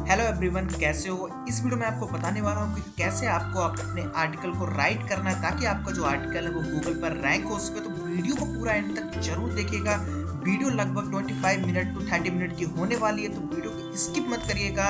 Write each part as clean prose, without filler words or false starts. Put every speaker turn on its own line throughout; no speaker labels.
Hello everyone, कैसे हो। इस वीडियो में आपको बताने वाला हूँ कि कैसे आपको अपने आर्टिकल को राइट करना है ताकि आपका जो आर्टिकल है वो गूगल पर रैंक हो सके। तो वीडियो को पूरा एंड तक जरूर देखिएगा। वीडियो लगभग 25 मिनट टू 30 मिनट की होने वाली है, तो वीडियो को स्किप मत करिएगा।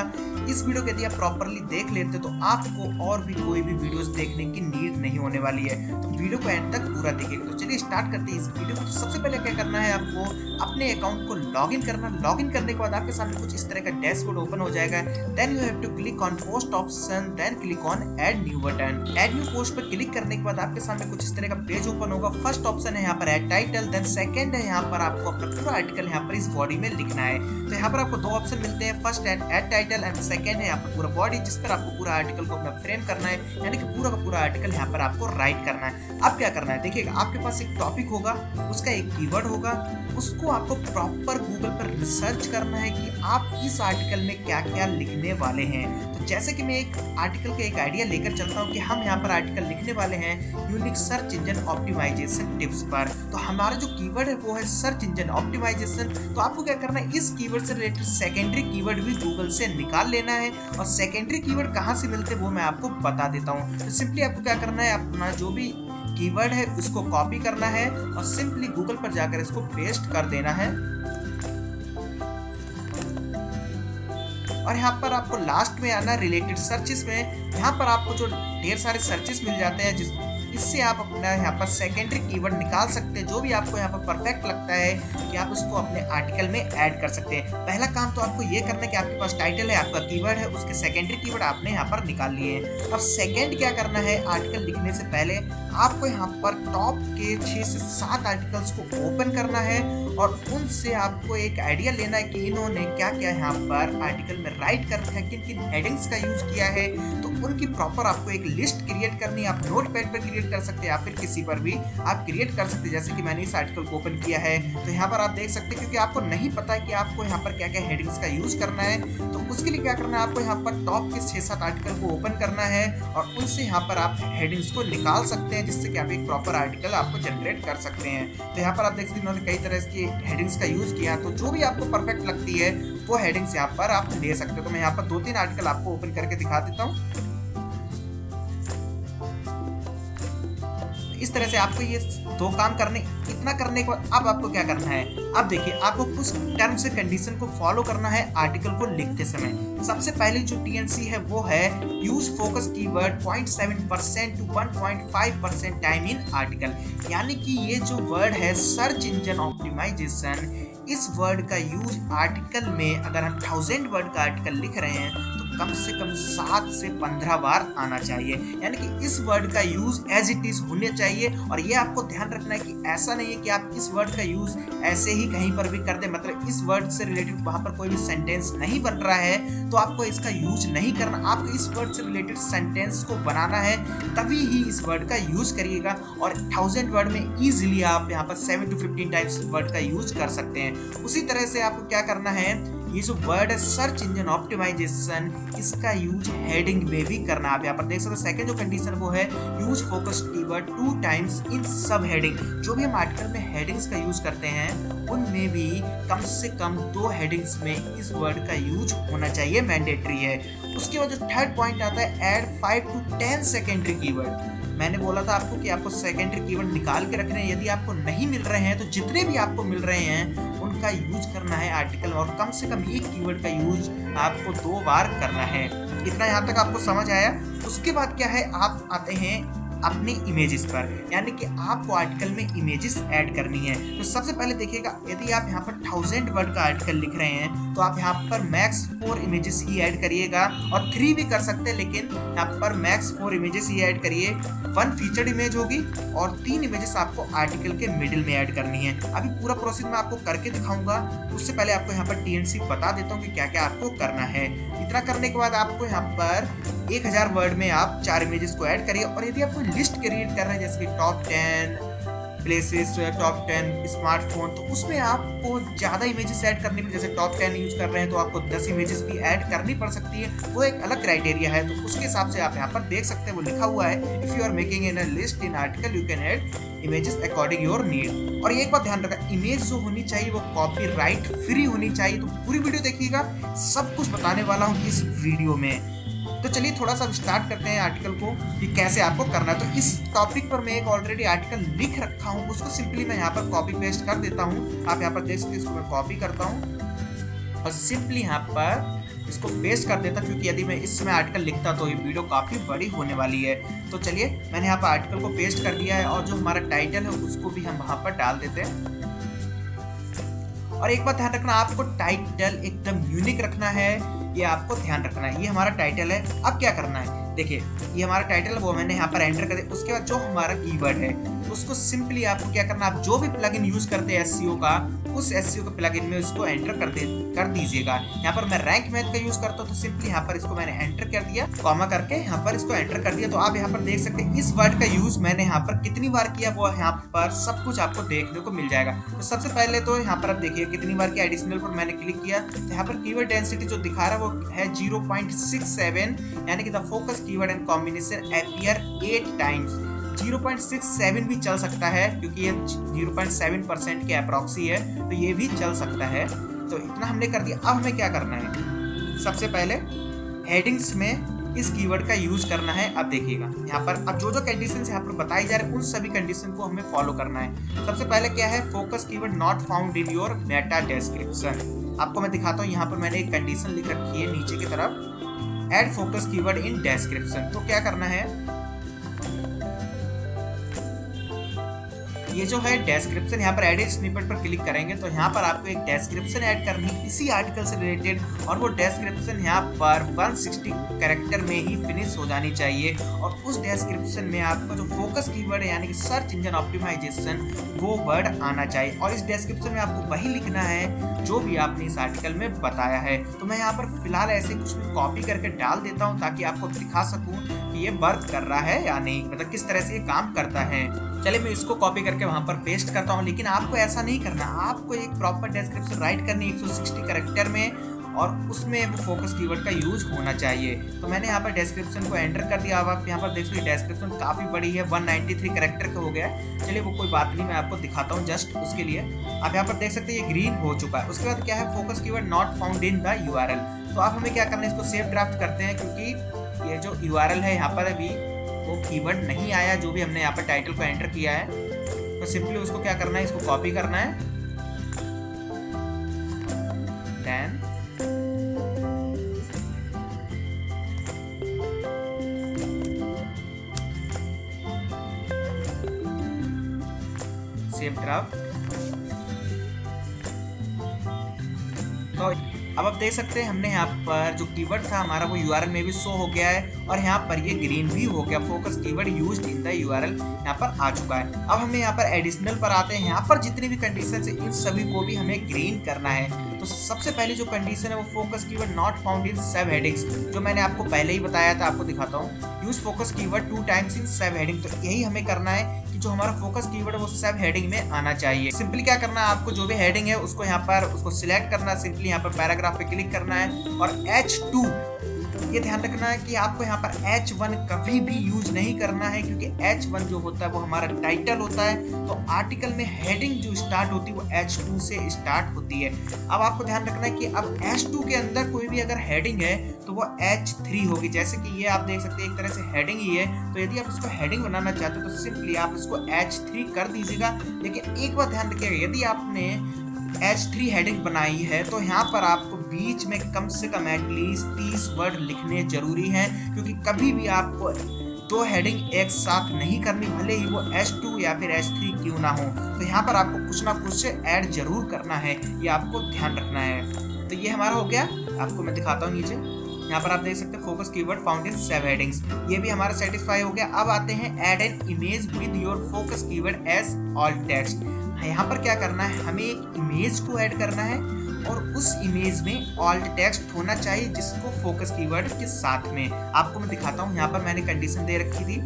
इस वीडियो को यदि आप प्रॉपरली देख लेते तो आपको और भी कोई भी वीडियोस देखने की नीड नहीं होने वाली है। तो वीडियो को एंड तक पूरा देखिएगा। तो चलिए स्टार्ट करते हैं इस वीडियो को। तो सबसे पहले क्या करना है, आपको अपने अकाउंट को लॉगिन करना। लॉगिन करने के बाद आपके सामने कुछ इस तरह का डैशबोर्ड ओपन हो जाएगा। Then you have to click on post option, then click on add new button. Add new post पर क्लिक करने के बाद आपके सामने कुछ इस तरह का पेज ओपन होगा। फर्स्ट ऑप्शन है यहाँ पर ऐड टाइटल, देन सेकंड है यहाँ पर आपको अपना पूरा आर्टिकल यहाँ पर इस बॉडी में लिखना है। तो यहाँ पर आपको दो ऑप्शन मिलते हैं, first aid title and second है यहाँ पर पूरा बॉडी, जिस पर आपको पूरा आर्टिकल को अपना फ्रेम करना है, यानी कि पूरा का पूरा आर्टिकल यहाँ पर आपको राइट करना है। अब क्या करना है, देखिएगा आपके पास एक टॉपिक होगा, उसका एक कीवर्ड होगा, उसको आपको प्रॉपर गूगल पर रिसर्च करना है कि आप इस आर्टिकल में क्या क्या लिखने वाले हैं। तो जैसे कि मैं एक आर्टिकल का एक आइडिया लेकर चलता हूँ कि हम यहाँ पर आर्टिकल लिखने वाले हैं unique search engine optimisation tips पर। तो हमारा जो कीवर्ड है वो है सर्च इंजन ऑप्टिमाइजेशन। तो आपको क्या करना है, इस कीवर्ड से रिलेटेड सेकेंडरी कीवर्ड भी गूगल से निकाल लेना है। और सेकेंडरी कीवर्ड कहाँ से मिलते हैं वो मैं आपको बता देता हूँ। तो सिंपली आपको क्या करना है, अपना जो भी कीवर्ड है उसको कॉपी करना है और सिंपली गूगल पर जाकर इसको पेस्ट कर देना है। और यहाँ पर आपको लास्ट में आना रिलेटेड सर्चेस में। यहाँ पर आपको जो ढेर सारे सर्चेस मिल जाते हैं, इससे आप अपना यहाँ पर सेकेंडरी कीवर्ड निकाल सकते हैं। जो भी आपको यहाँ पर परफेक्ट लगता है कि आप उसको अपने आर्टिकल में ऐड कर सकते हैं। पहला काम तो आपको ये करना है कि आपके पास टाइटल है, आपका कीवर्ड है, उसके सेकेंडरी कीवर्ड आपने यहाँ पर निकाल लिए हैं। और सेकेंड क्या करना है, आर्टिकल लिखने से पहले आपको यहाँ पर टॉप के 6 से 7 आर्टिकल्स को ओपन करना है और उनसे आपको एक आइडिया लेना है कि इन्होंने क्या क्या यहाँ पर आर्टिकल में राइट कर रखा है, किन किन हेडिंग्स का यूज किया है। तो उनकी प्रॉपर आपको एक लिस्ट क्रिएट करनी है। आप नोटपैड पर क्रिएट कर सकते हैं या फिर किसी पर भी आप क्रिएट कर सकते हैं। जैसे कि मैंने इस आर्टिकल को ओपन किया है तो यहाँ पर आप देख सकते हैं, क्योंकि आपको नहीं पता है कि आपको यहाँ पर क्या क्या हेडिंग्स का यूज करना है। तो उसके लिए क्या करना है, आपको यहाँ पर टॉप के 6-7 आर्टिकल को ओपन करना है और उनसे यहाँ पर आप हेडिंग्स को निकाल सकते हैं, जिससे कि आप एक प्रॉपर आर्टिकल आपको जनरेट कर सकते हैं। तो यहाँ पर आप देख सकते हैं उन्होंने कई तरह की हेडिंग्स का यूज किया। तो जो भी आपको परफेक्ट लगती है वो हेडिंग्स यहाँ पर आप ले सकते हो। तो मैं यहाँ पर 2-3 आर्टिकल आपको ओपन करके दिखा देता हूँ। इस तरह से आपको ये दो काम करने, इतना करने के बाद अब आपको क्या करना है, अब देखिए आपको कुछ टर्म्स एंड कंडीशन को फॉलो करना है आर्टिकल को लिखते समय। सबसे पहले जो टीएनसी है वो है use focus keyword 0.7% to 1.5% time in article. यानी कि ये जो वर्ड है सर्च इंजन ऑप्टिमाइजेशन, इस वर्ड का यूज आर्टिकल में अगर हम 1000 वर्ड का आर्टिकल लिख रहे हैं तो कम से कम 7 से 15 बार आना चाहिए। यानी कि इस वर्ड का यूज एज इट इज होने चाहिए। और ये आपको ध्यान रखना है कि ऐसा नहीं है कि आप इस वर्ड का यूज ऐसे ही कहीं पर भी कर दे, मतलब इस वर्ड से रिलेटेड वहां पर कोई भी सेंटेंस नहीं बन रहा है तो आपको इसका यूज नहीं करना। आपको इस वर्ड से रिलेटेड सेंटेंस को बनाना है, तभी ही इस वर्ड का यूज करिएगा। और 1000 वर्ड में इजीली आप यहाँ पर 7 to 15 टाइम्स वर्ड का यूज कर सकते हैं। उसी तरह से आपको क्या करना है, ये जो वर्ड है सर्च इंजन ऑप्टिमाइजेशन, इसका यूज हेडिंग में भी करना। आप यहाँ पर देख सकते हो सेकंड जो कंडीशन वो है use focus keyword 2 times in सब हेडिंग। जो भी हम आर्टिकल में हेडिंग्स का यूज करते हैं उनमें भी कम से कम 2 हेडिंग्स में इस वर्ड का यूज होना चाहिए, मैंडेटरी है। उसके बाद जो थर्ड पॉइंट आता है ऐड 5 to 10 सेकेंडरी कीवर्ड। मैंने बोला था आपको कि आपको सेकेंडरी कीवर्ड निकाल के रखने हैं। यदि आपको नहीं मिल रहे हैं तो जितने भी आपको मिल रहे हैं उनका यूज करना है आर्टिकल, और कम से कम एक कीवर्ड का यूज आपको 2 बार करना है। इतना यहाँ तक आपको समझ आया। उसके बाद क्या है, आप आते हैं अपनी इमेजेस पर, यानी कि आपको आर्टिकल में इमेजेस ऐड करनी है। तो सबसे पहले देखिएगा, यदि आप यहाँ पर 1000 वर्ड का आर्टिकल लिख रहे हैं तो आप यहाँ पर मैक्स 4 इमेजेस ही ऐड करिएगा, और 3 भी कर सकते हैं, लेकिन यहाँ पर मैक्स 4 इमेजेस ही ऐड करिए। 1 फीचर्ड इमेज होगी और 3 इमेजेस आपको आर्टिकल के मिडिल में ऐड करनी है। अभी पूरा प्रोसेस मैं आपको करके दिखाऊंगा, उससे पहले आपको यहाँ पर टीएनसी बता देता हूँ कि क्या क्या आपको करना है। इतना करने के बाद आपको यहाँ पर 1000 वर्ड में आप 4 इमेजेस को ऐड करिए। और यदि आप कोई लिस्ट क्रिएट कर रहे हैं, जैसे कि टॉप 10 प्लेसेस, टॉप 10, स्मार्टफोन, तो उसमें आपको ज़्यादा इमेजेस ऐड करनी पड़े। जैसे टॉप 10 यूज कर रहे हैं तो आपको 10 इमेजेस भी ऐड करनी पड़ सकती है, वो एक अलग क्राइटेरिया है। तो उसके हिसाब से आप यहाँ पर देख सकते हैं, वो लिखा हुआ है if you are making in a list in article you can add images according your need. और एक बात ध्यान रखना, इमेज जो होनी चाहिए वो कॉपीराइट फ्री होनी चाहिए। तो पूरी वीडियो देखिएगा, सब कुछ बताने वाला हूँ इस वीडियो में। तो चलिए थोड़ा सा स्टार्ट करते हैं आर्टिकल को कि कैसे आपको करना है। तो इस टॉपिक पर मैं एक ऑलरेडी आर्टिकल लिख रखा हूँ, उसको सिंपली मैं यहाँ पर कॉपी पेस्ट कर देता हूँ। आप यहाँ पर देख सकते हैं, इसको मैं कॉपी करता हूँ और सिंपली यहाँ पर इसको पेस्ट कर देता, क्योंकि यदि मैं इस समय आर्टिकल लिखता तो ये वीडियो काफ़ी बड़ी होने वाली है। तो चलिए मैंने यहाँ पर आर्टिकल को पेस्ट कर दिया है और जो हमारा टाइटल है उसको भी हम वहाँ पर डाल देते हैं। और एक बात ध्यान रखना, आपको टाइटल एकदम यूनिक रखना है, ये आपको ध्यान रखना है। ये हमारा टाइटल है। अब क्या करना है, देखिए ये हमारा टाइटल है, वो मैंने यहाँ पर एंटर कर दिया। उसके बाद जो हमारा कीवर्ड है उसको सिंपली आपको क्या करना है, आप जो भी प्लगइन यूज करते हैं एसईओ का, उस एसईओ के प्लगइन में उसको एंटर कर दीजिएगा। यहाँ पर मैं रैंक मैथ का यूज करता हूँ, तो सिंपली यहाँ पर इसको मैंने एंटर कर दिया, कॉमा करके यहाँ पर इसको एंटर कर दिया। तो आप यहाँ पर देख सकते हैं इस वर्ड का यूज मैंने यहाँ पर कितनी बार किया, वो यहाँ पर सब कुछ आपको देखने को मिल जाएगा। तो सबसे पहले तो यहाँ पर आप देखिए कितनी बार किया, एडिशनल पर मैंने क्लिक किया तो यहाँ पर कीवर्ड डेंसिटी जो दिखा रहा है वो है 0.67, यानी कि the focus keyword and combination appear 8 times. 0.67 भी चल सकता है, क्योंकि ये 0.7% के अप्रॉक्सी है, तो ये भी चल सकता है। तो इतना हमने कर दिया। अब हमें क्या करना है, सबसे पहले हेडिंग्स में इस कीवर्ड का यूज करना है। अब देखिएगा यहाँ पर अब जो कंडीशन यहाँ पर बताई जा रही है उन सभी कंडीशन को हमें फॉलो करना है। सबसे पहले क्या है, focus keyword not found in your Meta description. आपको मैं दिखाता हूँ, यहाँ पर मैंने एक कंडीशन लिख रखी है नीचे की तरफ, add focus keyword in description. तो क्या करना है, ये जो है डिस्क्रिप्शन, यहाँ पर एडिट स्निपेट पर क्लिक करेंगे तो यहाँ पर आपको एक डिस्क्रिप्शन ऐड करनी है इसी आर्टिकल से रिलेटेड, और वो डिस्क्रिप्शन यहाँ पर 160 कैरेक्टर में ही फिनिश हो जानी चाहिए। और उस डिस्क्रिप्शन में आपका जो फोकस कीवर्ड है यानी कि सर्च इंजन ऑप्टिमाइजेशन, वो वर्ड आना चाहिए। और इस डिस्क्रिप्शन में आपको वही लिखना है जो भी आपने इस आर्टिकल में बताया है। तो मैं यहाँ पर फिलहाल ऐसे कुछ भी कॉपी करके डाल देता हूँ ताकि आपको दिखा सकूँ कि ये वर्क कर रहा है या नहीं, मतलब किस तरह से ये काम करता है। चलिए मैं इसको कॉपी करके वहां पर पेस्ट करता हूं, लेकिन आपको ऐसा नहीं करना, आपको एक प्रॉपर डिस्क्रिप्शन राइट करनी है 160 कैरेक्टर में, और उसमें वो फोकस कीवर्ड का यूज होना चाहिए। तो मैंने यहाँ पर डिस्क्रिप्शन को एंटर कर दिया। अब आप यहाँ पर देख सकते डिस्क्रिप्शन काफी बड़ी है, 193 कैरेक्टर का हो गया है। चलिए वो कोई बात नहीं, मैं आपको दिखाता हूँ जस्ट उसके लिए। आप यहाँ पर देख सकते हैं ये ग्रीन हो चुका है। उसके बाद क्या है, focus keyword not found in the URL. तो आप हमें क्या करना है, इसको सेव ड्राफ्ट करते हैं, क्योंकि ये जो यूआरएल है यहाँ पर अभी वो कीवर्ड नहीं आया जो भी हमने यहाँ पर टाइटल को एंटर किया है। तो सिंपली उसको क्या करना है, इसको कॉपी करना है, देन सेव ड्राफ्ट। तो अब आप देख सकते हैं हमने यहाँ पर जो कीवर्ड था हमारा वो यूआरएल में भी शो हो गया है, और यहाँ पर ये ग्रीन भी हो गया, focus keyword used in the URL यहाँ पर आ चुका है। अब हमें यहाँ पर एडिशनल पर आते हैं। यहाँ पर जितनी भी कंडीशन है इन सभी को भी हमें ग्रीन करना है। तो सबसे पहली जो कंडीशन है वो focus keyword not found in सब हेडिंग्स, जो मैंने आपको पहले ही बताया था, आपको दिखाता हूँ, use focus keyword 2 times in सब हेडिंग। तो यही हमें करना है कि जो हमारा फोकस कीवर्ड है वो सब हेडिंग में आना चाहिए। सिंपली क्या करना है, आपको जो भी हेडिंग है उसको यहाँ पर उसको सिलेक्ट करना है, सिंपली यहाँ पर पैराग्राफ पे क्लिक करना है, और H2 ये ध्यान रखना है कि आपको यहाँ पर H1 कभी भी यूज नहीं करना है, क्योंकि H1 जो होता है वो हमारा टाइटल होता है। तो आर्टिकल में हेडिंग जो स्टार्ट होती है वो H2 से स्टार्ट होती है। अब आपको ध्यान रखना है कि अब H2 के अंदर कोई भी अगर हेडिंग है तो वो H3 होगी। जैसे कि ये आप देख सकते हैं एक तरह से हेडिंग ही है, तो यदि आप इसको हेडिंग बनाना चाहते हो तो सिंपली आप इसको H3 कर दीजिएगा। लेकिन एक बात ध्यान रखिएगा, यदि आपने H3 हेडिंग बनाई है तो यहाँ पर आपको बीच में कम से कम एटलीस्ट 30 वर्ड लिखने जरूरी हैं, क्योंकि कभी भी आपको 2 हेडिंग एक साथ नहीं करनी, भले ही वो H2 या फिर H3 क्यों ना हो। तो यहाँ पर आपको कुछ ना कुछ ऐड जरूर करना है, ये आपको ध्यान रखना है। तो ये हमारा हो गया, आपको मैं दिखाता हूँ नीचे। यहाँ पर आप देख सकते हैं focus keyword found in 7 headings, ये भी हमारा सेटिस्फाई हो गया। अब आते हैं add an image with your focus keyword as alt text. यहाँ पर क्या करना है, हमें एक इमेज को ऐड करना है और उस इमेज में ऑल्ट टेक्स्ट होना चाहिए जिसको फोकस कीवर्ड के साथ में। आपको मैं दिखाता हूँ, यहाँ पर मैंने कंडीशन दे रखी थी,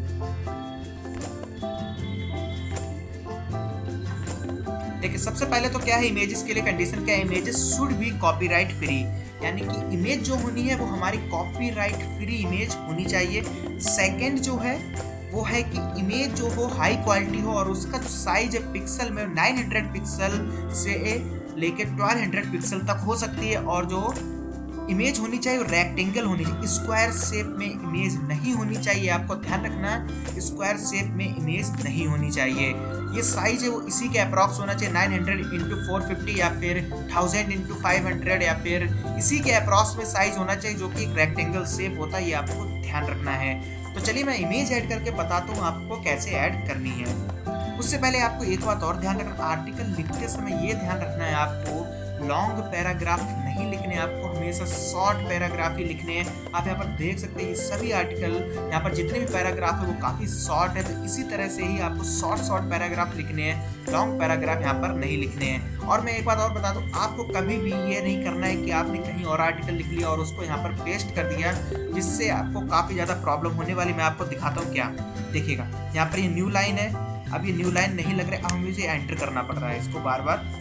देखिए सबसे पहले तो क्या है, इमेजेस के लिए कंडीशन क्या है, images should be copyright free, यानी कि इमेज जो होनी है वो हमारी कॉपीराइट फ्री इमेज होनी चाहिए। सेकंड जो है वो है कि इमेज जो हो हाई क्वालिटी हो और उसका जो साइज है पिक्सल में 900 पिक्सल से लेके 1200 पिक्सल तक हो सकती है, और जो इमेज होनी चाहिए वो रेक्टेंगल होनी चाहिए, स्क्वायर शेप में इमेज नहीं होनी चाहिए। आपको ध्यान रखना, स्क्वायर शेप में इमेज नहीं होनी चाहिए। ये साइज है वो इसी के अप्रॉक्स होना चाहिए, 900 इंटू 450 या फिर 1000 इंटू 500 या फिर इसी के अप्रॉक्स में साइज होना चाहिए, जो कि एक रेक्टेंगल शेप होता है। ये आपको ध्यान रखना है। तो चलिए मैं इमेज ऐड करके बताता हूँ आपको कैसे ऐड करनी है। उससे पहले आपको एक बात और ध्यान रखना, आर्टिकल लिखते समय ये ध्यान रखना है आपको लॉन्ग पैराग्राफ नहीं लिखने, आपको हमेशा शॉर्ट पैराग्राफ ही लिखने हैं। आप यहाँ पर देख सकते हैं ये सभी आर्टिकल, यहाँ पर जितने भी पैराग्राफ है वो काफ़ी शॉर्ट है, तो इसी तरह से ही आपको शॉर्ट पैराग्राफ लिखने हैं, लॉन्ग पैराग्राफ यहाँ पर नहीं लिखने हैं। और मैं एक बात और बता दूँ, आपको कभी भी ये नहीं करना है कि आपने कहीं और आर्टिकल लिख लिया और उसको यहाँ पर पेस्ट कर दिया, जिससे आपको काफ़ी ज़्यादा प्रॉब्लम होने वाली। मैं आपको दिखाता हूँ क्या, देखिएगा यहाँ पर ये न्यू लाइन है, अब ये न्यू लाइन नहीं लग रहा है, अब हमें इसे एंटर करना पड़ रहा है इसको बार बार।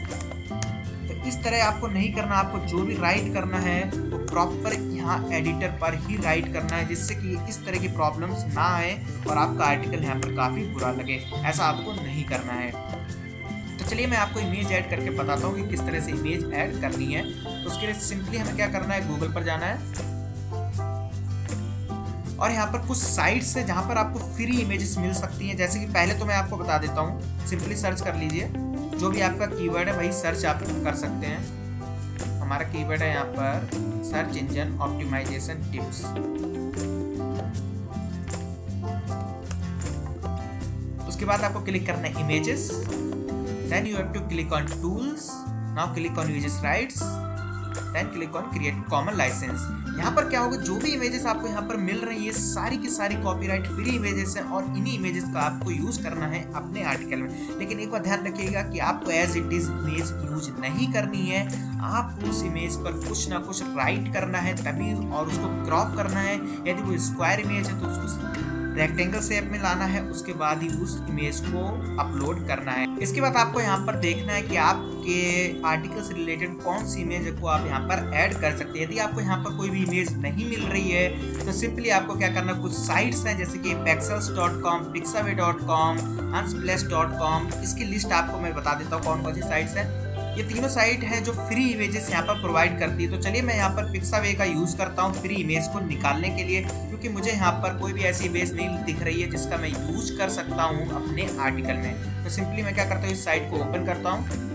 तो इस तरह आपको नहीं करना, आपको जो भी राइट करना है वो प्रॉपर यहाँ एडिटर पर ही राइट करना है, जिससे कि इस तरह की प्रॉब्लम्स ना आए और आपका आर्टिकल यहाँ पर काफ़ी बुरा लगे। ऐसा आपको नहीं करना है। तो चलिए मैं आपको इमेज ऐड करके बताता हूँ कि किस तरह से इमेज ऐड करनी है। तो उसके लिए सिंपली हमें क्या करना है, गूगल पर जाना है और यहाँ पर कुछ साइट्स है जहाँ पर आपको फ्री इमेजेस मिल सकती हैं। जैसे कि पहले तो मैं आपको बता देता हूँ, सिंपली सर्च कर लीजिए, जो भी आपका कीवर्ड है वही सर्च आप कर सकते हैं। हमारा कीवर्ड है यहाँ पर सर्च इंजन ऑप्टिमाइजेशन टिप्स। उसके बाद आपको क्लिक करना है images, then you have to click on tools, now click on usage rights, then click on create common licence. यहाँ पर क्या होगा, जो भी इमेजेस आपको यहाँ पर मिल रही है सारी की सारी कॉपीराइट फ्री इमेजेस हैं और इन्हीं इमेजेस का आपको यूज करना है अपने आर्टिकल में। लेकिन एक बार ध्यान रखिएगा कि आपको as it is image use नहीं करनी है, आपको उस इमेज पर कुछ ना कुछ राइट करना है तभी, और उसको क्रॉप करना है। यदि वो स्क्वायर इमेज है तो उसको रेक्टेंगल शेप में लाना है, उसके बाद ही उस इमेज को अपलोड करना है। इसके बाद आपको यहाँ पर देखना है कि आपके आर्टिकल से रिलेटेड कौन सी इमेज को आप यहाँ पर ऐड कर सकते हैं। यदि आपको यहाँ पर कोई भी इमेज नहीं मिल रही है तो सिंपली आपको क्या करना है, कुछ साइट्स हैं जैसे कि pexels.com, pixabay.com, unsplash.com, इसकी लिस्ट आपको मैं बता देता हूँ कौन कौन सी साइट्स हैं। ये तीनों साइट हैं जो फ्री इमेजेस यहाँ पर प्रोवाइड करती है। तो चलिए मैं यहाँ पर पिक्सावे का यूज़ करता हूँ फ्री इमेज को निकालने के लिए, क्योंकि मुझे यहाँ पर कोई भी ऐसी इमेज नहीं दिख रही है जिसका मैं यूज कर सकता हूँ अपने आर्टिकल में। तो सिंपली मैं क्या करता हूँ, इस साइट को ओपन करता हूँ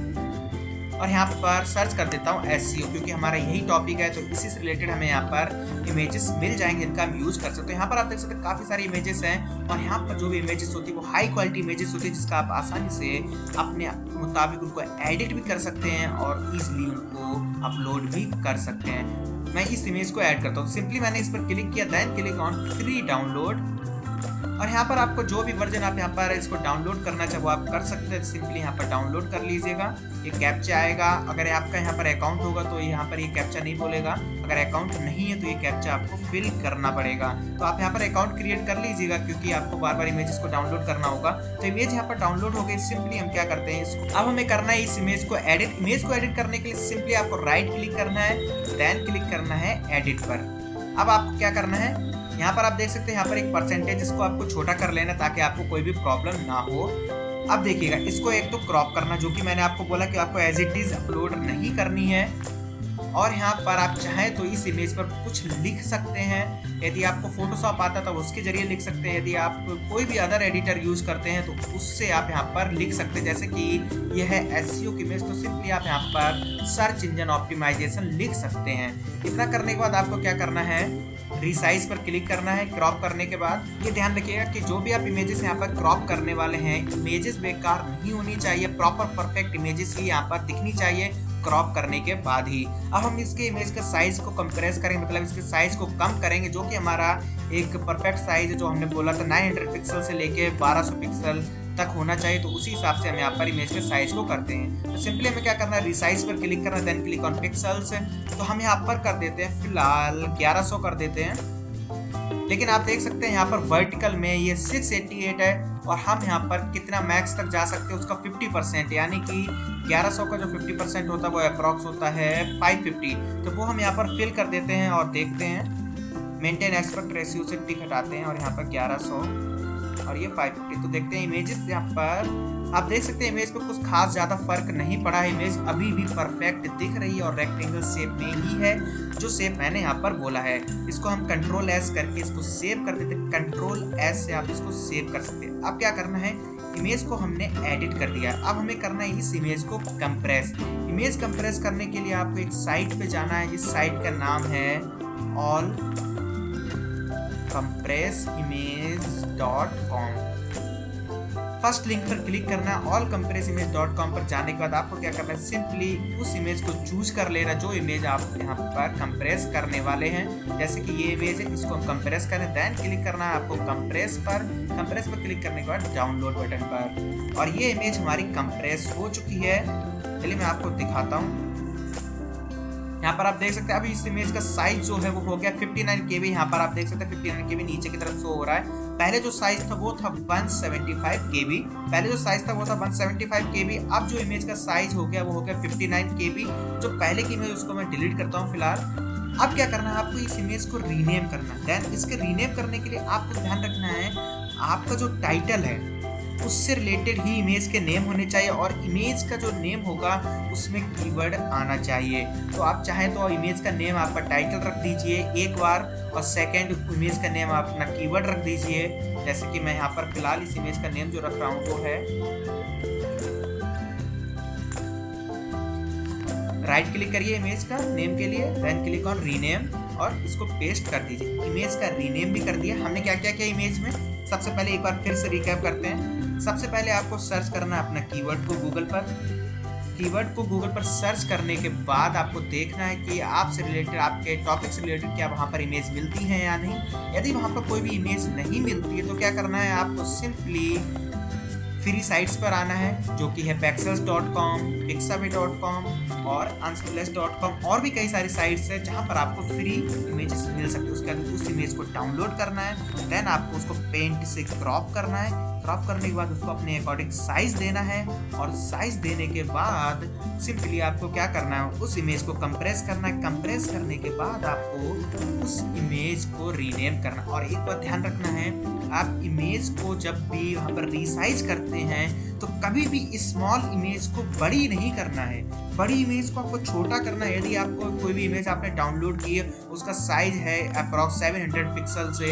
और यहाँ पर सर्च कर देता हूँ SEO, क्योंकि हमारा यही टॉपिक है तो इसी से रिलेटेड हमें यहाँ पर इमेजेस मिल जाएंगे जिनका हम यूज़ कर सकते हैं। यहाँ पर आप देख सकते हैं काफ़ी सारी इमेजेस हैं और यहाँ पर जो भी इमेजेस होती है वो हाई क्वालिटी इमेजेस होती है, जिसका आप आसानी से अपने मुताबिक उनको एडिट भी कर सकते हैं और ईजिली उनको अपलोड भी कर सकते हैं। मैं इस इमेज को ऐड करता हूँ, सिंपली मैंने इस पर क्लिक किया, then click on free download, और यहाँ पर आपको जो भी वर्जन आप यहाँ पर इसको डाउनलोड करना चाहे वो आप कर सकते हैं। सिंपली यहाँ पर डाउनलोड कर लीजिएगा, ये कैप्चा आएगा। अगर आपका यहाँ पर अकाउंट होगा तो यहाँ पर ये कैप्चा नहीं बोलेगा, अगर अकाउंट नहीं है तो ये कैप्चा आपको फिल करना पड़ेगा। तो आप यहाँ पर अकाउंट क्रिएट कर लीजिएगा, क्योंकि आपको बार बार इमेजेस को डाउनलोड करना होगा। तो इमेज यहाँ पर डाउनलोड हो गई। सिंपली हम क्या करते हैं, इसको अब हमें करना है इस इमेज को एडिट। इमेज को एडिट करने के लिए सिंपली आपको राइट क्लिक करना है, देन क्लिक करना है एडिट पर। अब आपको क्या करना है, यहाँ पर आप देख सकते हैं यहाँ पर एक परसेंटेज, इसको आपको छोटा कर लेना ताकि आपको कोई भी प्रॉब्लम ना हो। अब देखिएगा, इसको एक तो क्रॉप करना, जो कि मैंने आपको बोला कि आपको एज इट इज अपलोड नहीं करनी है, और यहाँ पर आप चाहें तो इस इमेज पर कुछ लिख सकते हैं। यदि आपको फोटोशॉप आता तो उसके जरिए लिख सकते हैं, यदि आप कोई भी अदर एडिटर यूज करते हैं तो उससे आप यहाँ पर लिख सकते हैं। जैसे कि यह है SEO की इमेज, तो सिंपली आप यहाँ पर सर्च इंजन ऑप्टिमाइजेशन लिख सकते हैं। इतना करने के बाद आपको क्या करना है, रिसाइज पर क्लिक करना है। क्रॉप करने के बाद ये ध्यान रखिएगा कि जो भी आप इमेजेस यहाँ पर क्रॉप करने वाले हैं, इमेजेस बेकार नहीं होनी चाहिए, प्रॉपर परफेक्ट इमेजेस ही यहाँ पर दिखनी चाहिए क्रॉप करने के बाद ही। अब हम इसके इमेज के साइज को कंप्रेस करेंगे, मतलब इसके साइज को कम करेंगे, जो कि हमारा एक परफेक्ट साइज है जो हमने बोला था 900 पिक्सल से लेके 1200 पिक्सल तक होना चाहिए। तो उसी हिसाब से हम यहाँ पर इमेज के साइज को करते हैं। तो सिंपली हमें क्या करना है, रिसाइज पर क्लिक करना है, देन क्लिक ऑन पिक्सल्स। तो हम यहाँ पर कर देते हैं फिलहाल 1100 कर देते हैं। लेकिन आप देख सकते हैं यहाँ पर वर्टिकल में ये 688 है, और हम यहाँ पर कितना मैक्स तक जा सकते हैं उसका 50%, यानी कि 1100 का जो 50% होता है वो अप्रॉक्स होता है 550। तो वो हम यहाँ पर फिल कर देते हैं और देखते हैं। मेंटेन एस्पेक्ट रेशियो से टिक हटाते हैं और यहाँ पर 1100 और ये 550। तो देखते हैं इमेजेस, यहाँ पर आप देख सकते हैं इमेज पे कुछ खास ज़्यादा फर्क नहीं पड़ा है। इमेज अभी भी परफेक्ट दिख रही है और रेक्टेंगल शेप में ही है जो शेप मैंने यहाँ पर बोला है। इसको हम कंट्रोल एस करके इसको सेव कर देते हैं। कंट्रोल एस से आप इसको सेव कर सकते हैं। अब क्या करना है, इमेज को हमने एडिट कर दिया, अब हमें करना है इस इमेज को कंप्रेस। इमेज कंप्रेस करने के लिए आपको एक साइट पे जाना है, जिस साइट का नाम है all compressimage.com। फर्स्ट लिंक पर क्लिक करना है। ऑल compressimage.com पर जाने के बाद आपको क्या करना है, सिंपली उस इमेज को चूज कर लेना जो इमेज आप यहाँ पर कंप्रेस करने वाले हैं। जैसे कि ये इमेज है, इसको हम कंप्रेस करें, देन क्लिक करना है आपको कंप्रेस पर क्लिक करने के बाद डाउनलोड बटन पर, और ये इमेज हमारी कंप्रेस हो चुकी है। चलिए मैं आपको दिखाता हूँ। यहाँ पर आप देख सकते हैं अभी इस इमेज का साइज जो है वो हो गया 59 KB। यहाँ पर आप देख सकते हैं 59 KB नीचे की तरफ शो हो रहा है। पहले जो साइज था वो था 175 KB। पहले जो साइज था वो था 175 KB। अब जो इमेज का साइज हो गया वो हो गया 59 KB। जो पहले की इमेज उसको मैं डिलीट करता हूँ फिलहाल। अब क्या करना है, आपको इस इमेज को रीनेम करना है। देन इसके रीनेम करने के लिए आपको ध्यान रखना है आपका जो टाइटल है उससे रिलेटेड ही इमेज के नेम होने चाहिए, और इमेज का जो नेम होगा उसमें कीवर्ड आना चाहिए। तो आप चाहें तो इमेज का नेम आपका टाइटल रख दीजिए एक बार, और सेकंड इमेज का नेम आप अपना कीवर्ड रख दीजिए। जैसे कि मैं यहाँ पर फिलहाल इस इमेज का नेम जो रख रहा हूँ वो है, राइट क्लिक करिए इमेज का नेम के लिए, देन क्लिक ऑन रीनेम और इसको पेस्ट कर दीजिए। इमेज का रीनेम भी कर दिया। हमने क्या क्या किया इमेज में, सबसे पहले एक बार फिर से रिकैप करते हैं। सबसे पहले आपको सर्च करना है अपना कीवर्ड को गूगल पर। कीवर्ड को गूगल पर सर्च करने के बाद आपको देखना है कि आपसे रिलेटेड, आपके टॉपिक से रिलेटेड क्या वहाँ पर इमेज मिलती है या नहीं। यदि वहाँ पर कोई भी इमेज नहीं मिलती है तो क्या करना है, आपको सिंपली फ्री साइट्स पर आना है, जो कि है pexels.com, pixabay.com और unsplash.com, और भी कई सारी साइट्स है जहां पर आपको फ्री इमेजेस मिल सकते हैं। उसके बाद उस इमेज को डाउनलोड करना है, देन आपको उसको पेंट से क्रॉप करना है। क्रॉप करने के बाद उसको अपने अकॉर्डिंग साइज देना है, और साइज देने के बाद सिंपली आपको क्या करना है, उस इमेज को कंप्रेस करना है। कंप्रेस करने के बाद आपको उस इमेज को रीनेम करना। और एक बात ध्यान रखना है, आप इमेज को जब भी वहाँ पर रीसाइज करते हैं तो कभी भी स्मॉल इमेज को बड़ी नहीं करना है, बड़ी इमेज को आपको छोटा करना है। यदि आपको कोई भी इमेज आपने डाउनलोड की है, उसका साइज है अप्रॉक्स 700 पिक्सल से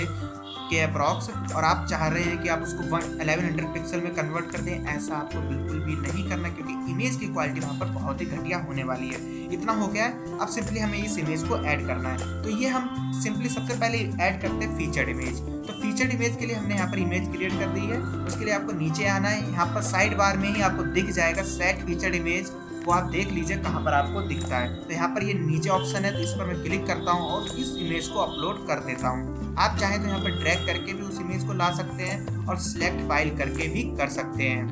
के अप्रॉक्स, और आप चाह रहे हैं कि आप उसको 1100 पिक्सल में कन्वर्ट कर दें, ऐसा आपको बिल्कुल भी नहीं करना, क्योंकि इमेज की क्वालिटी वहाँ पर बहुत ही घटिया होने वाली है। इतना हो गया है। अब सिंपली हमें इस इमेज को ऐड करना है। तो ये हम सिंपली सबसे पहले ऐड करते हैं फीचर्ड इमेज। तो फीचर्ड इमेज के लिए हमने यहाँ पर इमेज क्रिएट कर दी है। उसके लिए आपको नीचे आना है, यहाँ पर साइड बार में ही आपको दिख जाएगा सेट फीचर्ड इमेज, वो आप देख लीजिए कहाँ पर आपको दिखता है। तो यहाँ पर ये नीचे ऑप्शन है, तो इस पर मैं क्लिक करता हूँ और इस इमेज को अपलोड कर देता हूँ। आप चाहें तो यहाँ पर ड्रैग करके भी उस इमेज को ला सकते हैं और सिलेक्ट फाइल करके भी कर सकते हैं।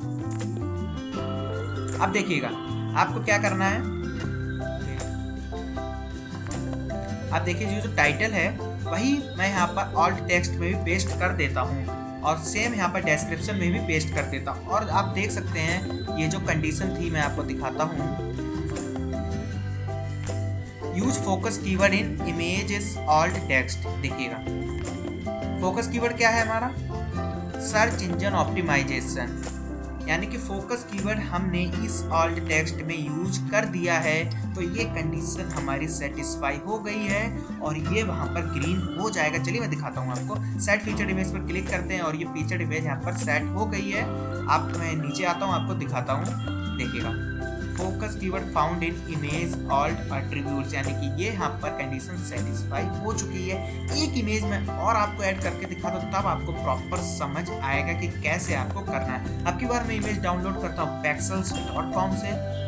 अब देखिएगा आपको क्या करना है। आप देखिए जो टाइटल है वही मैं यहाँ पर ऑल्ट टेक्स्ट में भी पेस्ट कर देता हूँ, और सेम यहाँ पर डिस्क्रिप्शन में भी पेस्ट कर देता हूँ। और आप देख सकते हैं ये जो कंडीशन थी मैं आपको दिखाता हूँ। यूज फोकस कीवर्ड इन इमेजेस ऑल्ट टेक्स्ट। देखिएगा फोकस कीवर्ड क्या है हमारा, सर्च इंजन ऑप्टिमाइजेशन, यानी कि फोकस कीवर्ड हमने इस ऑल्ट टेक्स्ट में यूज कर दिया है। तो ये कंडीशन हमारी सेटिस्फाई हो गई है और ये वहाँ पर ग्रीन हो जाएगा। चलिए मैं दिखाता हूँ आपको। सेट फीचर्ड इमेज पर क्लिक करते हैं और ये फीचर्ड इमेज यहाँ पर सेट हो गई है। आप मैं नीचे आता हूँ, आपको दिखाता हूँ। देखिएगा फोकस कीवर्ड फाउंड इन इमेज ऑल्ट एट्रीब्यूट्स, यानी कि ये यहाँ पर कंडीशन सेटिस्फाई हो चुकी है। एक इमेज में और आपको ऐड करके दिखा दो, तब आपको प्रॉपर समझ आएगा कि कैसे आपको करना है। अब की बार मैं इमेज डाउनलोड करता हूँ pexels.com से,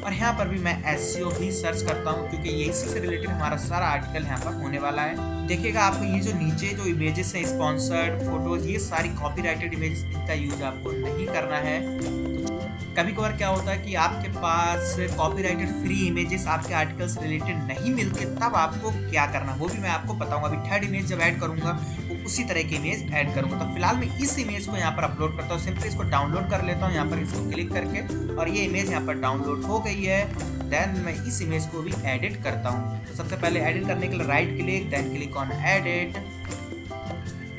और यहाँ पर भी मैं SEO ही सर्च करता हूँ, क्योंकि ये इसी से रिलेटेड हमारा सारा आर्टिकल यहाँ पर होने वाला है। देखिएगा आपको ये जो नीचे जो इमेजेस हैं, स्पॉन्सर्ड फोटोज, ये सारी कॉपीराइटेड इमेज, इनका यूज आपको नहीं करना है। तो कभी कभार क्या होता है कि आपके पास कॉपीराइटेड फ्री इमेजेस आपके आर्टिकल से रिलेटेड नहीं मिलती, तब आपको क्या करना वो भी मैं आपको बताऊंगा। अभी थर्ड इमेज जब ऐड करूंगा वो उसी तरह की इमेज ऐड करूंगा। तो फिलहाल मैं इस इमेज को यहाँ पर अपलोड करता हूँ, सिंपली इसको डाउनलोड कर लेता हूँ यहाँ पर इसको क्लिक करके, और ये इमेज यहाँ पर डाउनलोड हो गई है। देन मैं इस इमेज को भी एडिट करता हूँ। तो सबसे पहले एडिट करने के लिए right click, then click on edit.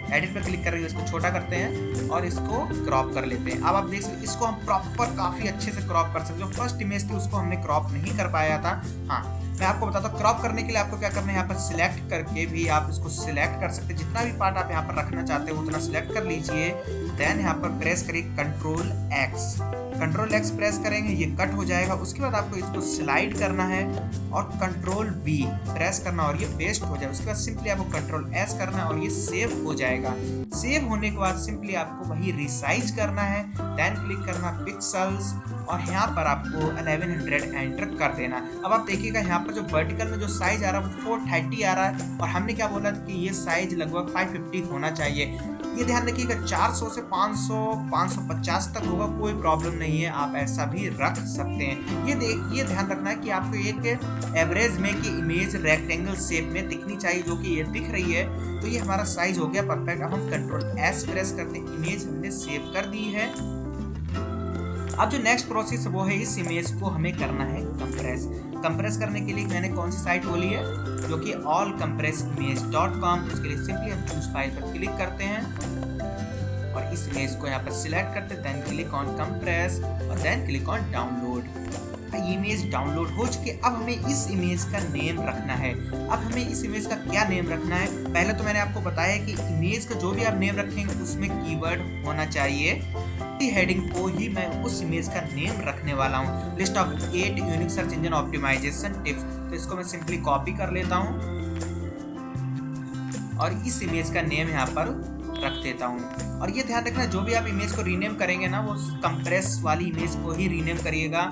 Edit पर क्लिक करके इसको छोटा करते हैं और इसको क्रॉप कर लेते हैं। अब आप देख सकते इसको हम प्रॉपर काफी अच्छे से क्रॉप कर सकते हैं। जो फर्स्ट इमेज थी उसको हमने क्रॉप नहीं कर पाया था। हाँ, मैं आपको बताता हूँ क्रॉप करने के लिए आपको क्या करना है, यहाँ पर सिलेक्ट करके भी आप इसको सिलेक्ट कर सकते हैं। जितना भी पार्ट आप यहाँ पर रखना चाहते हो उतना सिलेक्ट कर लीजिए। देन यहाँ पर प्रेस करिए कंट्रोल एक्स प्रेस करेंगे, ये कट हो जाएगा। उसके बाद आपको इसको स्लाइड करना है और कंट्रोल V प्रेस करना और ये पेस्ट हो जाए। उसके बाद सिंपली आपको कंट्रोल S करना है और ये सेव हो जाएगा। सेव होने के बाद सिंपली आपको वही रिसाइज करना है, देन क्लिक करना पिक्सल्स और यहाँ पर आपको 1100 एंटर कर देना। अब आप देखिएगा यहाँ पर जो वर्टिकल में जो साइज आ रहा है वो 430 आ रहा है, और हमने क्या बोला था कि ये साइज लगभग 550 होना चाहिए। ये ध्यान रखिएगा 400 से 500 550 तक होगा, कोई प्रॉब्लम नहीं है, आप ऐसा भी रख सकते हैं। ये ध्यान रखना है कि आपको एक एवरेज में की इमेज रेक्टेंगल शेप में दिखनी चाहिए, जो कि ये दिख रही है। तो ये हमारा साइज हो गया परफेक्ट। अब हम कंट्रोल S प्रेस करते हैं, इमेज हमने सेव कर दी है। अब जो नेक्स्ट प्रोसेस वो है, इस इमेज को हमें करना है कंप्रेस करने के लिए मैंने कौन सी साइट खोली है, जो कि allcompressimage.com। उसके लिए सिंपली हम चूज फाइल पर क्लिक करते हैं और इस इमेज को यहाँ पर सिलेक्ट करते हैं, देन क्लिक ऑन कंप्रेस और then click on download. Image download हो चुकी है। अब हमें इस इमेज का नेम रखना है। अब हमें इस इमेज का क्या नेम रखना है, पहले तो मैंने आपको बताया कि इमेज का जो भी आप नेम रखेंगे उसमें कीवर्ड होना चाहिए। हेडिंग को ही मैं उस इमेज का नेम रखने वाला हूँ, list of 8 unique search engine optimisation tips. तो इसको मैं सिंपली कॉपी कर लेता हूँ और इस इमेज का नेम यहाँ पर रख देता हूँ। और ये ध्यान रखना जो भी आप इमेज को रीनेम करेंगे ना, वो कंप्रेस वाली इमेज को ही रीनेम करिएगा,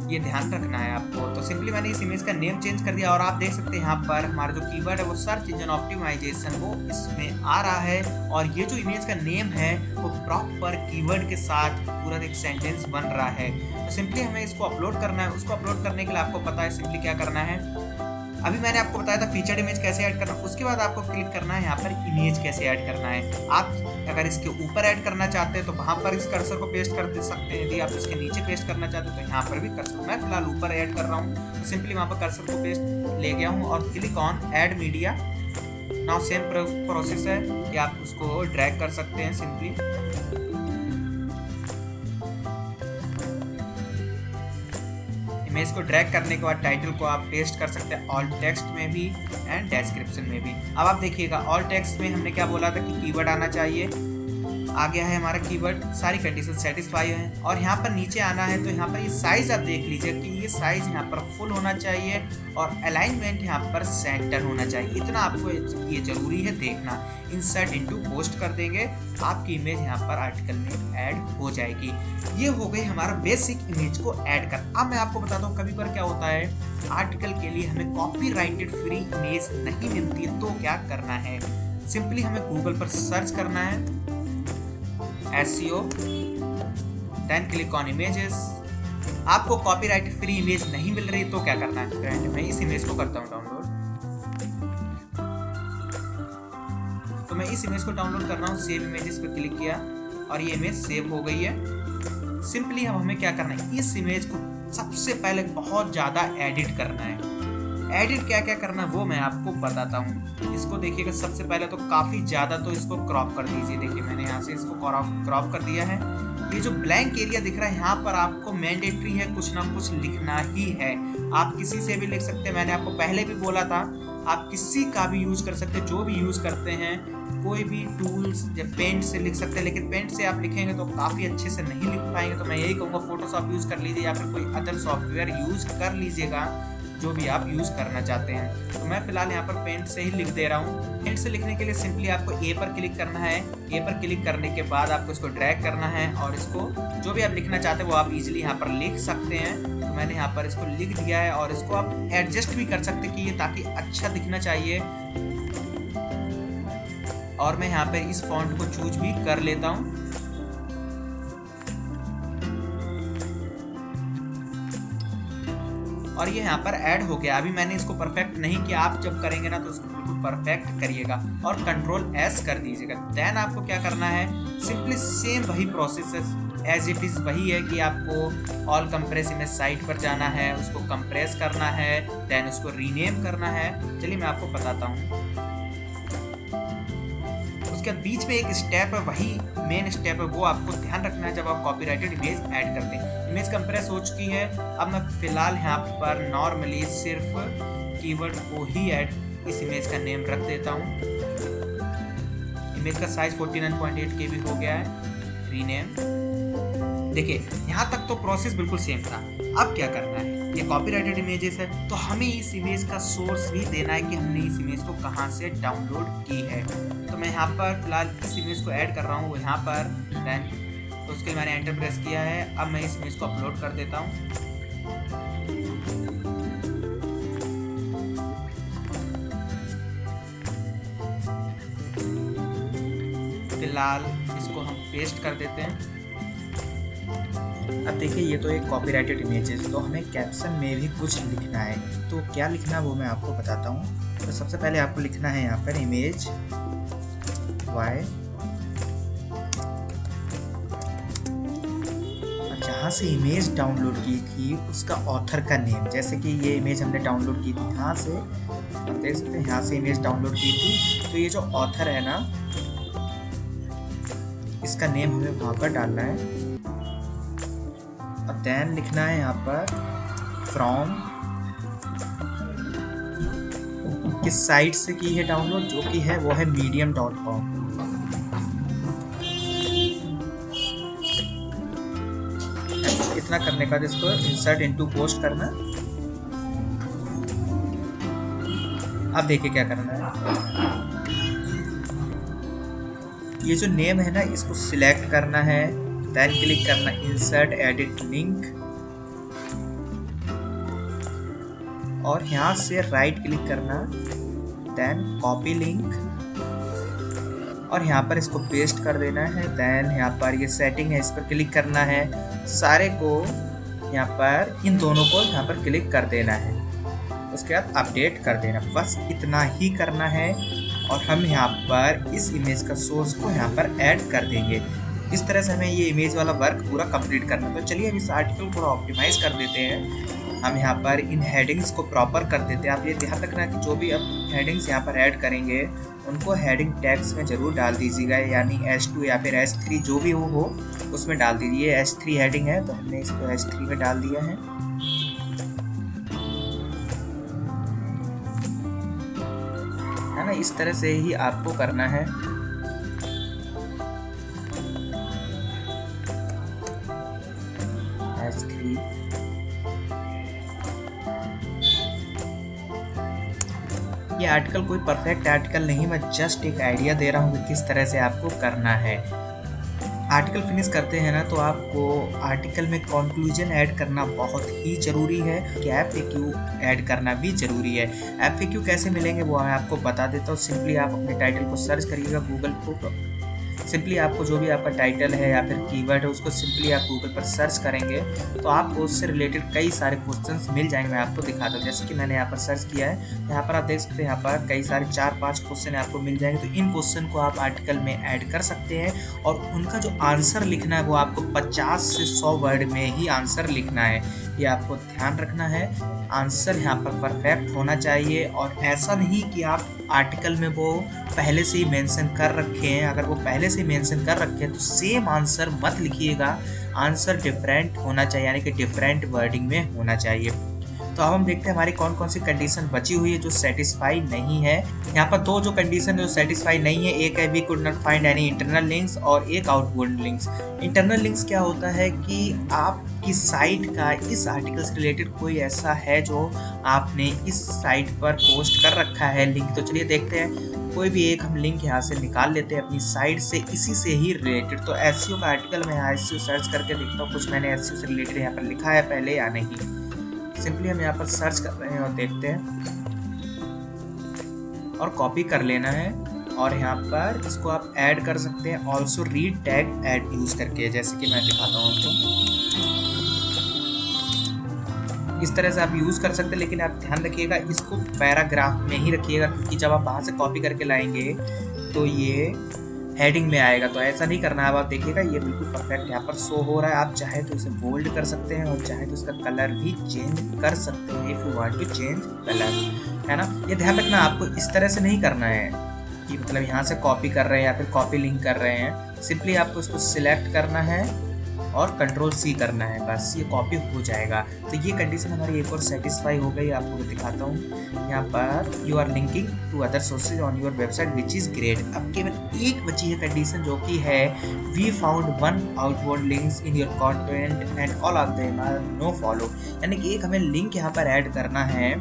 ये ध्यान रखना है आपको। तो सिंपली मैंने इस इमेज का नेम चेंज कर दिया और आप देख सकते हैं यहाँ पर हमारा जो कीवर्ड है वो सर्च इंजन ऑप्टिमाइजेशन वो इसमें आ रहा है। और ये जो इमेज का नेम है वो प्रॉपर कीवर्ड के साथ पूरा एक सेंटेंस बन रहा है। तो सिंपली हमें इसको अपलोड करना है। उसको अपलोड करने के लिए आपको पता है सिंपली क्या करना है, अभी मैंने आपको बताया था फीचर्ड इमेज कैसे ऐड करना। उसके बाद आपको क्लिक करना है यहाँ पर इमेज कैसे ऐड करना है। आप अगर इसके ऊपर ऐड करना चाहते हैं तो वहां पर इस कर्सर को पेस्ट कर दे सकते हैं। यदि आप इसके नीचे पेस्ट करना चाहते हैं तो यहाँ पर भी कर सकते हैं। मैं फिलहाल ऊपर ऐड कर रहा हूँ, तो सिंपली वहां पर कर्सर को पेस्ट ले गया हूँ और click on add media. Now same process है कि आप उसको ड्रैग कर सकते हैं सिंपली। इमेज को ड्रैग करने के बाद टाइटल को आप पेस्ट कर सकते हैं ऑल टेक्स्ट में भी एंड डिस्क्रिप्शन में भी। अब आप देखिएगा ऑल टेक्स्ट में हमने क्या बोला था कि कीवर्ड आना चाहिए, आ गया है हमारा कीवर्ड, सारी कंडीशन सेटिस्फाई है। और यहाँ पर नीचे आना है तो यहाँ पर ये साइज आप देख लीजिए कि ये साइज यहाँ पर फुल होना चाहिए और अलाइनमेंट यहाँ पर सेंटर होना चाहिए। इतना आपको ये जरूरी है देखना। इंसर्ट इनटू पोस्ट कर देंगे, आपकी इमेज यहाँ पर आर्टिकल में ऐड हो जाएगी। ये हो गई हमारा बेसिक इमेज को ऐड कर। अब मैं आपको बताता हूँ कभी बार क्या होता है, आर्टिकल के लिए हमें कॉपीराइटेड फ्री इमेज नहीं मिलती है तो क्या करना है, सिंपली हमें गूगल पर सर्च करना है SEO, then click on images. आपको कॉपीराइट फ्री इमेज नहीं मिल रही तो क्या करना है फ्रेंड, मैं इस इमेज को करता हूँ डाउनलोड। तो मैं इस इमेज को डाउनलोड कर रहा हूँ, सेव इमेजेस पे क्लिक किया और ये इमेज सेव हो गई है। सिंपली अब हमें क्या करना है, इस इमेज को सबसे पहले बहुत ज्यादा एडिट करना है। एडिट क्या क्या करना है वो मैं आपको बताता हूँ। इसको देखिएगा सबसे पहले तो काफ़ी ज़्यादा तो इसको क्रॉप कर दीजिए। देखिए मैंने यहाँ से इसको क्रॉप कर दिया है। ये जो ब्लैंक एरिया दिख रहा है यहाँ पर आपको मैंडेटरी है कुछ ना कुछ लिखना ही है। आप किसी से भी लिख सकते हैं, मैंने आपको पहले भी बोला था आप किसी का भी यूज़ कर सकते हैं, जो भी यूज़ करते हैं कोई भी टूल्स या पेंट से लिख सकते हैं। लेकिन पेंट से आप लिखेंगे तो काफ़ी अच्छे से नहीं लिख पाएंगे, तो मैं यही कहूँगा फोटोशॉप यूज़ कर लीजिए या फिर कोई अदर सॉफ्टवेयर यूज़ कर लीजिएगा जो भी आप यूज़ करना चाहते हैं। तो मैं फिलहाल यहाँ पर पेंट से ही लिख दे रहा हूँ। पेंट से लिखने के लिए सिंपली आपको ए पर क्लिक करना है। ए पर क्लिक करने के बाद आपको इसको ड्रैग करना है और इसको जो भी आप लिखना चाहते हैं वो आप इजीली यहाँ पर लिख सकते हैं। तो मैंने यहाँ पर इसको लिख दिया है और इसको आप एडजस्ट भी कर सकते हैं कि ये ताकि अच्छा दिखना चाहिए। और मैं यहाँ पे इस फॉन्ट को चूज भी कर लेता हूँ। और ये यहाँ पर ऐड हो गया। अभी मैंने इसको परफेक्ट नहीं किया, आप जब करेंगे ना तो इसको बिल्कुल परफेक्ट करिएगा और कंट्रोल एस कर दीजिएगा। देन आपको क्या करना है, सिंपली सेम वही प्रोसेस एज इट इज़ वही है कि आपको ऑल कंप्रेस इमेज साइट पर जाना है, उसको कंप्रेस करना है, देन उसको रीनेम करना है। चलिए मैं आपको बताता हूँ। उसके बीच में एक स्टेप है, वही मेन स्टेप है, वो आपको ध्यान रखना है जब आप कॉपीराइटेड इमेज ऐड करते हैं। इमेज कंप्रेस हो चुकी है। अब मैं फिलहाल यहाँ पर नॉर्मली सिर्फ कीवर्ड को ही ऐड इस इमेज का नेम रख देता हूँ। इमेज का साइज 49.8 KB हो गया है। रीनेम। देखिए यहाँ तक तो प्रोसेस बिल्कुल सेम था। अब क्या करना है, ये कॉपीराइटेड इमेजेस है तो हमें इस इमेज का सोर्स भी देना है कि हमने इस इमेज को कहाँ से डाउनलोड की है। तो मैं यहाँ पर फिलहाल इस इमेज को ऐड कर रहा हूँ यहाँ पर। देन तो उसके लिए मैंने एंटर प्रेस किया है। अब मैं इस इमेज को अपलोड कर देता हूँ। फिलहाल इसको हम पेस्ट कर देते हैं। अब देखिए ये तो एक कॉपीराइटेड इमेजेस, तो हमें कैप्शन में भी कुछ लिखना है। तो क्या लिखना वो मैं आपको बताता हूँ। तो सबसे पहले आपको लिखना है यहाँ पर इमेज वाई, जहाँ से इमेज डाउनलोड की थी उसका ऑथर का नेम। जैसे कि ये इमेज हमने डाउनलोड की थी यहाँ से, आप देख सकते हैं यहाँ से इमेज डाउनलोड की थी। तो ये जो ऑथर है ना, इसका नेम हमें वहाँ पर डालना है। और देन लिखना है यहाँ पर फ्रॉम, किस साइट से की है डाउनलोड, जो कि है वो है medium.com। इतना करने के बाद इसको इंसर्ट इनटू पोस्ट करना। अब देखिए क्या करना है, ये जो नेम है ना इसको सिलेक्ट करना है। देन क्लिक करना इंसर्ट एडिट लिंक और यहाँ से राइट क्लिक करना, देन कॉपी लिंक और यहाँ पर इसको पेस्ट कर देना है। देन यहाँ पर ये सेटिंग है, इस पर क्लिक करना है। सारे को यहाँ पर इन दोनों को यहाँ पर क्लिक कर देना है। उसके बाद अपडेट कर देना। बस इतना ही करना है और हम यहाँ पर इस इमेज का सोर्स को यहाँ पर ऐड कर देंगे। इस तरह से हमें ये इमेज वाला वर्क पूरा कंप्लीट करना है। तो चलिए अब इस आर्टिकल को ऑप्टिमाइज कर देते हैं। हम यहाँ पर इन हेडिंग्स को प्रॉपर कर देते हैं। आप ये ध्यान रखना कि जो भी आप हेडिंग्स यहाँ पर ऐड करेंगे उनको हेडिंग टैग्स में ज़रूर डाल दीजिएगा, यानी H2 या फिर H3 जो भी हो उसमें डाल दीजिए। H3 हेडिंग है तो हमने इसको H3 में डाल दिया है। ना, इस तरह से ही आपको करना है। H3 ये आर्टिकल कोई परफेक्ट आर्टिकल नहीं, मैं जस्ट एक आइडिया दे रहा हूँ कि किस तरह से आपको करना है। आर्टिकल फिनिश करते हैं ना तो आपको आर्टिकल में कंक्लूजन ऐड करना बहुत ही ज़रूरी है कि FAQ ऐड करना भी ज़रूरी है। FAQ कैसे मिलेंगे वो मैं आपको बता देता हूँ। सिंपली आप अपने टाइटल को सर्च करिएगा गूगल को। सिंपली आपको जो भी आपका टाइटल है या फिर कीवर्ड है उसको सिंपली आप गूगल पर सर्च करेंगे तो आपको उससे रिलेटेड कई सारे क्वेश्चंस मिल जाएंगे। मैं आपको दिखाता हूँ। जैसे कि मैंने यहाँ पर सर्च किया है, यहाँ पर आप देख सकते हैं यहाँ पर कई सारे 4-5 क्वेश्चन आपको मिल जाएंगे। तो इन क्वेश्चन को आप आर्टिकल में ऐड कर सकते हैं और उनका जो आंसर लिखना है वो आपको 50 से 100 वर्ड में ही आंसर लिखना है। ये आपको ध्यान रखना है। आंसर यहाँ पर परफेक्ट होना चाहिए और ऐसा नहीं कि आप आर्टिकल में वो पहले से ही मेंशन कर रखे हैं। अगर वो पहले से मेंशन कर रखे हैं तो सेम आंसर मत लिखिएगा। आंसर डिफरेंट होना चाहिए, यानी कि डिफरेंट वर्डिंग में होना चाहिए। तो अब हम देखते हैं हमारी कौन कौन सी कंडीशन बची हुई है जो सेटिस्फाई नहीं है। यहाँ पर दो जो कंडीशन जो सेटिस्फाई नहीं है, एक है we could not find any internal links और एक आउटवर्ड लिंक्स। इंटरनल लिंक्स क्या होता है कि आपकी साइट का इस आर्टिकल से रिलेटेड कोई ऐसा है जो आपने इस साइट पर पोस्ट कर रखा है लिंक। तो चलिए देखते हैं, कोई भी एक हम लिंक यहाँ से निकाल लेते हैं अपनी साइट से, इसी से ही रिलेटेड। तो SEO का आर्टिकल मैं यहाँ SEO सर्च करके देखता हूँ कुछ मैंने SEO से रिलेटेड यहाँ पर लिखा है पहले या नहीं। सिंपली हम यहाँ पर सर्च कर रहे हैं और देखते हैं और कॉपी कर लेना है और यहाँ पर इसको आप ऐड कर सकते हैं also read tag add use करके, जैसे कि मैं दिखाता हूँ आपको। इस तरह से आप यूज़ कर सकते हैं, लेकिन आप ध्यान रखिएगा इसको पैराग्राफ में ही रखिएगा, क्योंकि जब आप बाहर से कॉपी करके लाएंगे तो ये हेडिंग में आएगा। तो ऐसा नहीं करना है। अब आप देखिएगा ये बिल्कुल परफेक्ट यहाँ पर शो हो रहा है। आप चाहे तो इसे बोल्ड कर सकते हैं और चाहे तो इसका कलर भी चेंज कर सकते हैं, if you want to change colour, है ना। ये ध्यान रखना आपको इस तरह से नहीं करना है कि मतलब यहाँ से कॉपी कर रहे हैं या फिर कॉपी लिंक कर रहे हैं। सिंपली आपको इसको सिलेक्ट करना है और Ctrl+C करना है, बस ये कॉपी हो जाएगा। तो ये कंडीशन हमारी एक और सेटिस्फाई हो गई। आपको दिखाता हूँ यहाँ पर, you are linking to other sources on your website which is great. अब केवल एक बची है कंडीशन, जो कि है we found one outward links in your content and all of them are no follow. यानी कि एक हमें लिंक यहाँ पर ऐड करना है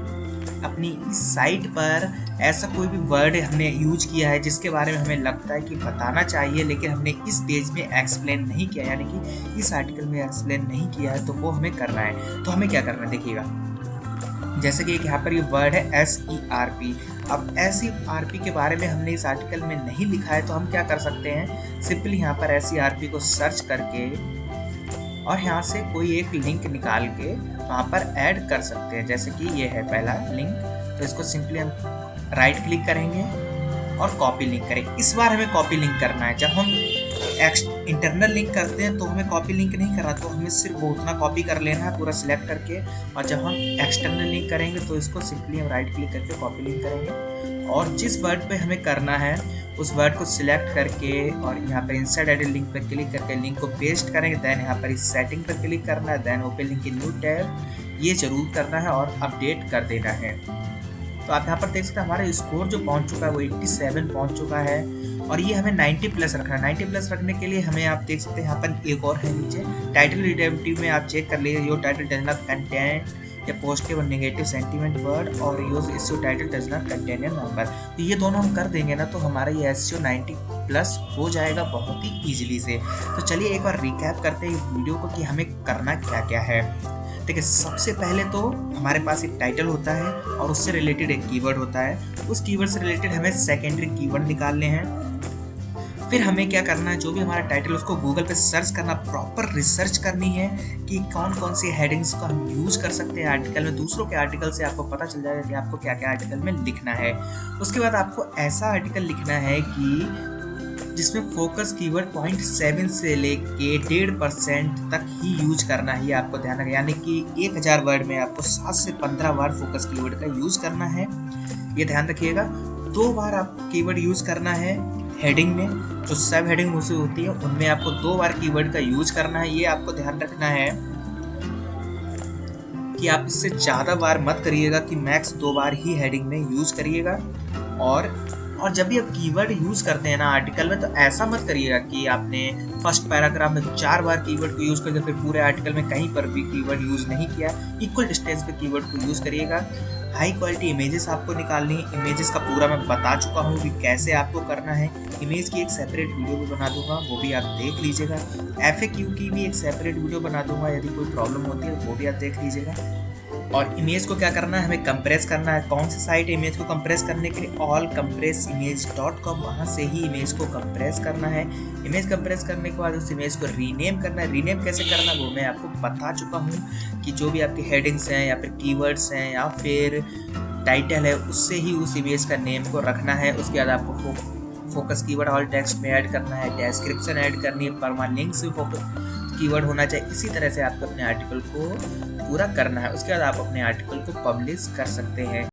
अपनी इस साइट पर। ऐसा कोई भी वर्ड हमने यूज किया है जिसके बारे में हमें लगता है कि बताना चाहिए, लेकिन हमने इस पेज में एक्सप्लेन नहीं किया, यानी कि इस आर्टिकल में एक्सप्लेन नहीं किया है, तो वो हमें करना है। तो हमें क्या करना है देखिएगा, जैसे कि एक यहाँ पर ये वर्ड है SERP। अब SERP के बारे में हमने इस आर्टिकल में नहीं लिखा है, तो हम क्या कर सकते हैं, सिंपली यहाँ पर SERP को सर्च करके और यहाँ से कोई एक लिंक निकाल के वहाँ पर ऐड कर सकते हैं। जैसे कि ये है पहला लिंक, तो इसको सिंपली हम राइट क्लिक करेंगे और कॉपी लिंक करेंगे। इस बार हमें कॉपी लिंक करना है। जब हम इंटरनल लिंक करते हैं तो हमें कॉपी लिंक नहीं करना, तो हमें सिर्फ वो उतना कॉपी कर लेना है पूरा सिलेक्ट करके। और जब हम एक्सटर्नल लिंक करेंगे तो इसको सिंपली हम राइट क्लिक करके कॉपी लिंक करेंगे और जिस वर्ड पे हमें करना है उस वर्ड को सिलेक्ट करके और यहाँ पर इंसर्ट एडिट लिंक पर क्लिक करके लिंक को पेस्ट करेंगे। देन यहाँ पर इस सेटिंग पर क्लिक करना है, then open link in new tab, ये जरूर करना है और अपडेट कर देना है। तो आप यहाँ पर देख सकते हैं हमारा स्कोर जो पहुँच चुका है वो 87 पहुँच चुका है और ये हमें 90+ रखना है। 90+ रखने के लिए हमें आप देख सकते हैं यहाँ पर एक और है नीचे टाइटल रिडेटिव में आप चेक कर लीजिए, your title does not contain या पॉजिटिव और नेगेटिव सेंटीमेंट वर्ड और यूज इस title does not contain a number. तो ये दोनों हम कर देंगे ना तो हमारा ये SEO 90+ हो जाएगा बहुत ही ईजिली से। तो चलिए एक बार रिकैप करते हैं इस वीडियो को कि हमें करना क्या क्या है। देखिए सबसे पहले तो हमारे पास एक टाइटल होता है और उससे रिलेटेड एक कीवर्ड होता है। उस कीवर्ड से रिलेटेड हमें सेकेंडरी कीवर्ड निकालने हैं। फिर हमें क्या करना है, जो भी हमारा टाइटल उसको गूगल पे सर्च करना, प्रॉपर रिसर्च करनी है कि कौन कौन सी हेडिंग्स को हम यूज कर सकते हैं आर्टिकल में। दूसरों के आर्टिकल से आपको पता चल जाएगा कि आपको क्या क्या आर्टिकल में लिखना है। उसके बाद आपको ऐसा आर्टिकल लिखना है कि जिसमें फोकस कीवर्ड 0.7 से लेके 1.5% तक ही यूज करना है। आपको ध्यान रखना, यानी कि 1000 वर्ड में आपको 7 से 15 बार फोकस कीवर्ड का यूज करना है, ये ध्यान रखिएगा। 2 बार आप कीवर्ड यूज करना है हेडिंग में, जो सब हेडिंग उसे होती है उनमें आपको 2 बार कीवर्ड का यूज करना है। ये आपको ध्यान रखना है कि आप इससे ज़्यादा बार मत करिएगा, कि मैक्स 2 बार ही हेडिंग में यूज करिएगा। और जब भी आप कीवर्ड यूज करते हैं ना आर्टिकल में, तो ऐसा मत करिएगा कि आपने फर्स्ट पैराग्राफ में 4 बार कीवर्ड को यूज करके फिर पूरे आर्टिकल में कहीं पर भी कीवर्ड यूज नहीं किया। इक्वल डिस्टेंस पे कीवर्ड को यूज करिएगा। हाई क्वालिटी इमेजेस आपको निकालनी है। इमेजेस का पूरा मैं बता चुका हूँ कि कैसे आपको करना है। इमेज की एक सेपरेट वीडियो भी बना दूंगा, वो भी आप देख लीजिएगा। FAQ की भी एक सेपरेट वीडियो बना दूंगा, यदि कोई प्रॉब्लम होती है वो भी आप देख लीजिएगा। और इमेज को क्या करना है, हमें कंप्रेस करना है। कौन सी साइट इमेज को कंप्रेस करने के लिए, allcompressimage.com, वहाँ से ही इमेज को कंप्रेस करना है। इमेज कंप्रेस करने के बाद उस इमेज को रीनेम करना है। रीनेम कैसे करना है वो मैं आपको बता चुका हूँ कि जो भी आपकी हेडिंग्स हैं या फिर कीवर्ड्स हैं या फिर टाइटल है, उससे ही उस इमेज का नेम को रखना है। उसके बाद आपको फोकस कीवर्ड ऑल टेक्स्ट में ऐड करना है, डिस्क्रिप्शन ऐड करनी है, परमालिंक्स भी फोकस कीवर्ड होना चाहिए। इसी तरह से आपको अपने आर्टिकल को पूरा करना है। उसके बाद आप अपने आर्टिकल को पब्लिश कर सकते हैं।